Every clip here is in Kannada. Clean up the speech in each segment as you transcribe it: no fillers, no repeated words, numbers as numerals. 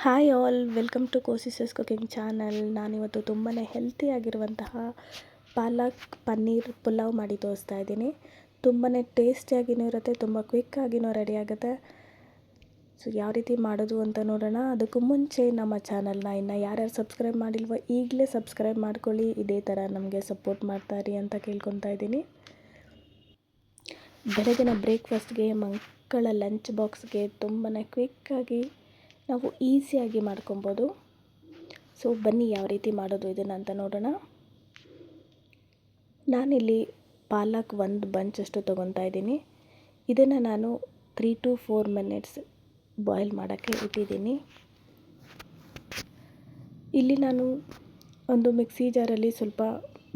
ಹಾಯ್ ಆಲ್, ವೆಲ್ಕಮ್ ಟು ಕೋಸಿಸಸ್ ಕುಕಿಂಗ್ ಚಾನಲ್. ನಾನಿವತ್ತು ತುಂಬಾ ಹೆಲ್ತಿಯಾಗಿರುವಂತಹ ಪಾಲಕ್ ಪನ್ನೀರ್ ಪುಲಾವ್ ಮಾಡಿ ತೋರಿಸ್ತಾ ಇದ್ದೀನಿ. ತುಂಬಾ ಟೇಸ್ಟಿಯಾಗಿಯೂ ಇರುತ್ತೆ, ತುಂಬ ಕ್ವಿಕ್ಕಾಗಿಯೂ ರೆಡಿ ಆಗುತ್ತೆ. ಸೊ ಯಾವ ರೀತಿ ಮಾಡೋದು ಅಂತ ನೋಡೋಣ. ಅದಕ್ಕೂ ಮುಂಚೆ ನಮ್ಮ ಚಾನಲ್ನ ಇನ್ನು ಯಾರ್ಯಾರು ಸಬ್ಸ್ಕ್ರೈಬ್ ಮಾಡಿಲ್ವೋ ಈಗಲೇ ಸಬ್ಸ್ಕ್ರೈಬ್ ಮಾಡ್ಕೊಳ್ಳಿ. ಇದೇ ಥರ ನಮಗೆ ಸಪೋರ್ಟ್ ಮಾಡ್ತಾಯಿರಿ ಅಂತ ಕೇಳ್ಕೊತಾ ಇದ್ದೀನಿ. ಬೆಳಗಿನ ಬ್ರೇಕ್ಫಾಸ್ಟ್ಗೆ, ಮಕ್ಕಳ ಲಂಚ್ ಬಾಕ್ಸ್ಗೆ ತುಂಬಾ ಕ್ವಿಕ್ಕಾಗಿ ನಾವು ಈಸಿಯಾಗಿ ಮಾಡ್ಕೊಬೋದು. ಸೊ ಬನ್ನಿ ಯಾವ ರೀತಿ ಮಾಡೋದು ಇದನ್ನು ಅಂತ ನೋಡೋಣ. ನಾನಿಲ್ಲಿ ಪಾಲಕ್ ಒಂದು ಬಂಚಷ್ಟು ತೊಗೊತಾ ಇದ್ದೀನಿ. ಇದನ್ನು ನಾನು 3 to 4 ಮಿನಿಟ್ಸ್ ಬಾಯ್ಲ್ ಮಾಡೋಕ್ಕೆ ಇಟ್ಟಿದ್ದೀನಿ. ಇಲ್ಲಿ ನಾನು ಒಂದು ಮಿಕ್ಸಿ ಜಾರಲ್ಲಿ ಸ್ವಲ್ಪ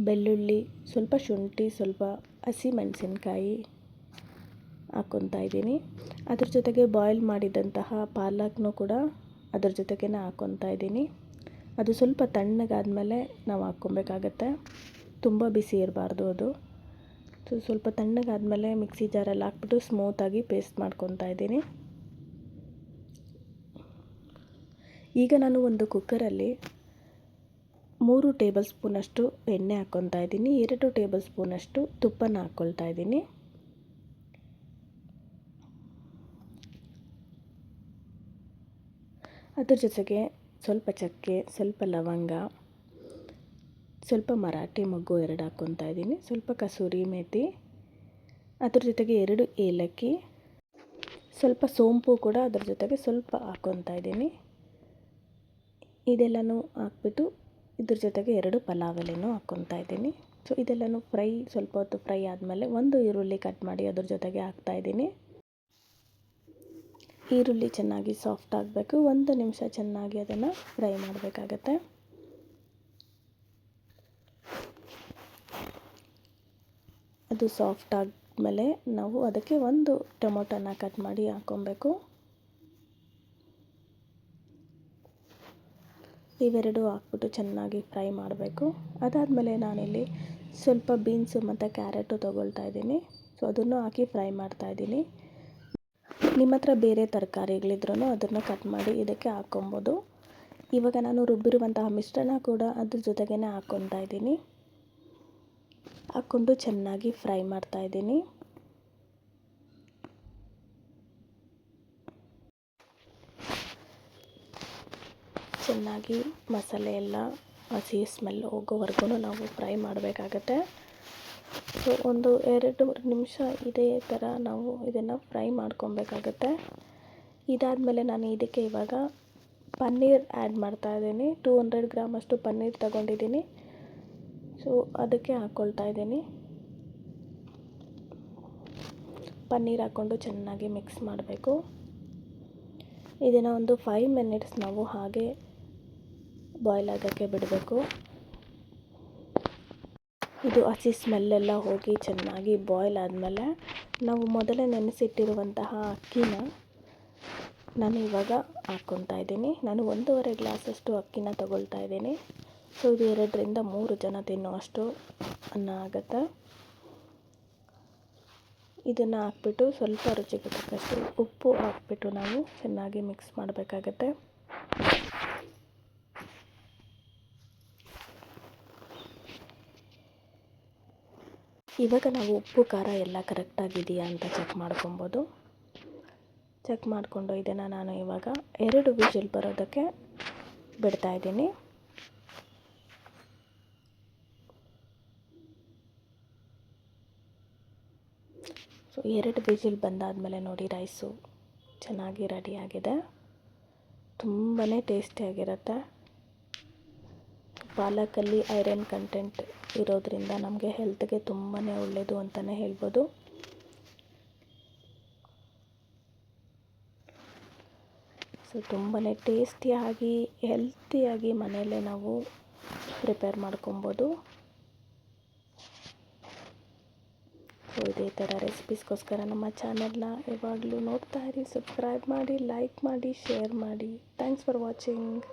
ಬೆಳ್ಳುಳ್ಳಿ, ಸ್ವಲ್ಪ ಶುಂಠಿ, ಸ್ವಲ್ಪ ಹಸಿಮೆಣಸಿನ್ಕಾಯಿ ಹಾಕ್ಕೊತಾ ಇದ್ದೀನಿ. ಅದ್ರ ಜೊತೆಗೆ ಬಾಯ್ಲ್ ಮಾಡಿದಂತಹ ಪಾಲಕ್ನೂ ಕೂಡ ಅದ್ರ ಜೊತೆಗೇ ಹಾಕ್ಕೊತಾ ಇದ್ದೀನಿ. ಅದು ಸ್ವಲ್ಪ ತಣ್ಣಗಾದ್ಮೇಲೆ ನಾವು ಹಾಕ್ಕೊಬೇಕಾಗತ್ತೆ, ತುಂಬ ಬಿಸಿ ಇರಬಾರ್ದು ಅದು. ಸೊ ಸ್ವಲ್ಪ ತಣ್ಣಗಾದ್ಮೇಲೆ ಮಿಕ್ಸಿ ಜಾರಲ್ಲಿ ಹಾಕ್ಬಿಟ್ಟು ಸ್ಮೂತಾಗಿ ಪೇಸ್ಟ್ ಮಾಡ್ಕೊತಾ ಇದ್ದೀನಿ. ಈಗ ನಾನು ಒಂದು ಕುಕ್ಕರಲ್ಲಿ 3 ಟೇಬಲ್ ಸ್ಪೂನಷ್ಟು ಎಣ್ಣೆ ಹಾಕ್ಕೊತಾ ಇದ್ದೀನಿ. 2 ಟೇಬಲ್ ಸ್ಪೂನಷ್ಟು ತುಪ್ಪನ ಹಾಕ್ಕೊಳ್ತಾ ಇದ್ದೀನಿ. ಅದ್ರ ಜೊತೆಗೆ ಸ್ವಲ್ಪ ಚಕ್ಕೆ, ಸ್ವಲ್ಪ ಲವಂಗ, ಸ್ವಲ್ಪ ಮರಾಠಿ ಮೊಗ್ಗು 2 ಹಾಕ್ಕೊತಾ ಇದ್ದೀನಿ, ಸ್ವಲ್ಪ ಕಸೂರಿ ಮೇಥಿ, ಅದ್ರ ಜೊತೆಗೆ 2 ಏಲಕ್ಕಿ, ಸ್ವಲ್ಪ ಸೋಂಪು ಕೂಡ ಅದ್ರ ಜೊತೆಗೆ ಸ್ವಲ್ಪ ಹಾಕ್ಕೊತಾ ಇದ್ದೀನಿ. ಇದೆಲ್ಲನೂ ಹಾಕ್ಬಿಟ್ಟು ಇದ್ರ ಜೊತೆಗೆ 2 ಪಲಾವ್ ಎಲೆನೂ ಹಾಕ್ಕೊತಾ ಇದ್ದೀನಿ. ಸೊ ಇದೆಲ್ಲನೂ ಸ್ವಲ್ಪ ಹೊತ್ತು ಫ್ರೈ ಆದಮೇಲೆ ಒಂದು ಈರುಳ್ಳಿ ಕಟ್ ಮಾಡಿ ಅದ್ರ ಜೊತೆಗೆ ಹಾಕ್ತಾಯಿದ್ದೀನಿ. ಈರುಳ್ಳಿ ಚೆನ್ನಾಗಿ ಸಾಫ್ಟ್ ಆಗಬೇಕು. 1 ನಿಮಿಷ ಚೆನ್ನಾಗಿ ಅದನ್ನು ಫ್ರೈ ಮಾಡಬೇಕಾಗತ್ತೆ. ಅದು ಸಾಫ್ಟ್ ಆದಮೇಲೆ ನಾವು ಅದಕ್ಕೆ 1 ಟೊಮೊಟೊನ ಕಟ್ ಮಾಡಿ ಹಾಕ್ಕೊಬೇಕು. ಇವೆರಡು ಹಾಕ್ಬಿಟ್ಟು ಚೆನ್ನಾಗಿ ಫ್ರೈ ಮಾಡಬೇಕು. ಅದಾದಮೇಲೆ ನಾನಿಲ್ಲಿ ಸ್ವಲ್ಪ ಬೀನ್ಸು ಮತ್ತು ಕ್ಯಾರೆಟು ತೊಗೊಳ್ತಾ ಇದ್ದೀನಿ. ಸೊ ಅದನ್ನು ಹಾಕಿ ಫ್ರೈ ಮಾಡ್ತಾಯಿದ್ದೀನಿ. ನಿಮ್ಮ ಹತ್ರ ಬೇರೆ ತರಕಾರಿಗಳಿದ್ರೂ ಅದನ್ನು ಕಟ್ ಮಾಡಿ ಇದಕ್ಕೆ ಹಾಕ್ಕೊಬೋದು. ಇವಾಗ ನಾನು ರುಬ್ಬಿರುವಂತಹ ಮಿಶ್ರಣ ಕೂಡ ಅದ್ರ ಜೊತೆಗೇ ಹಾಕ್ಕೊತಾ ಇದ್ದೀನಿ. ಹಾಕ್ಕೊಂಡು ಚೆನ್ನಾಗಿ ಫ್ರೈ ಮಾಡ್ತಾಯಿದ್ದೀನಿ. ಚೆನ್ನಾಗಿ ಮಸಾಲೆ ಎಲ್ಲ ಹಸಿ ಸ್ಮೆಲ್ ಹೋಗೋವರೆಗೂ ನಾವು ಫ್ರೈ ಮಾಡಬೇಕಾಗತ್ತೆ. ಸೊ 1-2 ನಿಮಿಷ ಇದೇ ಥರ ನಾವು ಇದನ್ನು ಫ್ರೈ ಮಾಡ್ಕೊಬೇಕಾಗತ್ತೆ. ಇದಾದಮೇಲೆ ನಾನು ಇದಕ್ಕೆ ಇವಾಗ ಪನ್ನೀರ್ ಆ್ಯಡ್ ಮಾಡ್ತಾಯಿದ್ದೀನಿ. 200 ಗ್ರಾಮ್ ಅಷ್ಟು ಪನ್ನೀರ್ ತಗೊಂಡಿದ್ದೀನಿ. ಸೊ ಅದಕ್ಕೆ ಹಾಕ್ಕೊಳ್ತಾ ಇದ್ದೀನಿ. ಪನ್ನೀರ್ ಹಾಕ್ಕೊಂಡು ಚೆನ್ನಾಗಿ ಮಿಕ್ಸ್ ಮಾಡಬೇಕು. ಇದನ್ನು ಒಂದು 5 ಮಿನಿಟ್ಸ್ ನಾವು ಹಾಗೆ ಬಾಯ್ಲ್ ಆಗೋಕ್ಕೆ ಬಿಡಬೇಕು. ಇದು ಹಸಿ ಸ್ಮೆಲ್ಲೆಲ್ಲ ಹೋಗಿ ಚೆನ್ನಾಗಿ ಬಾಯ್ಲ್ ಆದಮೇಲೆ ನಾವು ಮೊದಲೇ ನೆನೆಸಿಟ್ಟಿರುವಂತಹ ಅಕ್ಕಿನ ನಾನು ಇವಾಗ ಹಾಕ್ಕೊತಾ ಇದ್ದೀನಿ. ನಾನು 1.5 ಗ್ಲಾಸಷ್ಟು ಅಕ್ಕಿನ ತಗೊಳ್ತಾ ಇದ್ದೀನಿ. ಸೊ ಇದು 2ರಿಂದ 3 ಜನ ತಿನ್ನುವಷ್ಟು ಅನ್ನ ಆಗುತ್ತೆ. ಇದನ್ನು ಹಾಕ್ಬಿಟ್ಟು ಸ್ವಲ್ಪ ರುಚಿಗೆ ತಕ್ಕಷ್ಟು ಉಪ್ಪು ಹಾಕ್ಬಿಟ್ಟು ನಾವು ಚೆನ್ನಾಗಿ ಮಿಕ್ಸ್ ಮಾಡಬೇಕಾಗತ್ತೆ. ಇವಾಗ ನಾವು ಉಪ್ಪು ಖಾರ ಎಲ್ಲ ಕರೆಕ್ಟಾಗಿದೆಯಾ ಅಂತ ಚೆಕ್ ಮಾಡ್ಕೊಬೋದು. ಚೆಕ್ ಮಾಡಿಕೊಂಡು ಇದನ್ನು ನಾನು ಇವಾಗ 2 ವಿಷಲ್ ಬರೋದಕ್ಕೆ ಬಿಡ್ತಾಯಿದ್ದೀನಿ. ಸೊ 2 ವಿಷಲ್ ಬಂದಾದಮೇಲೆ ನೋಡಿ ರೈಸು ಚೆನ್ನಾಗಿ ರೆಡಿಯಾಗಿದೆ. ತುಂಬಾ ಟೇಸ್ಟಿಯಾಗಿರುತ್ತೆ. ಪಾಲಕಲ್ಲಿ ಐರನ್ ಕಂಟೆಂಟ್ ಇರೋದ್ರಿಂದ ನಮಗೆ ಹೆಲ್ತ್ಗೆ ತುಂಬಾ ಒಳ್ಳೆಯದು ಅಂತಲೇ ಹೇಳ್ಬೋದು. ಸೊ ತುಂಬಾ ಟೇಸ್ಟಿಯಾಗಿ ಹೆಲ್ತಿಯಾಗಿ ಮನೆಯಲ್ಲೇ ನಾವು ಪ್ರಿಪೇರ್ ಮಾಡ್ಕೊಬೋದು. ಸೊ ಇದೇ ಥರ ರೆಸಿಪೀಸ್ಗೋಸ್ಕರ ನಮ್ಮ ಚಾನಲ್ನ ಯಾವಾಗಲೂ ನೋಡ್ತಾ ಇರಿ. ಸಬ್ಸ್ಕ್ರೈಬ್ ಮಾಡಿ, ಲೈಕ್ ಮಾಡಿ, ಶೇರ್ ಮಾಡಿ. Thanks for watching.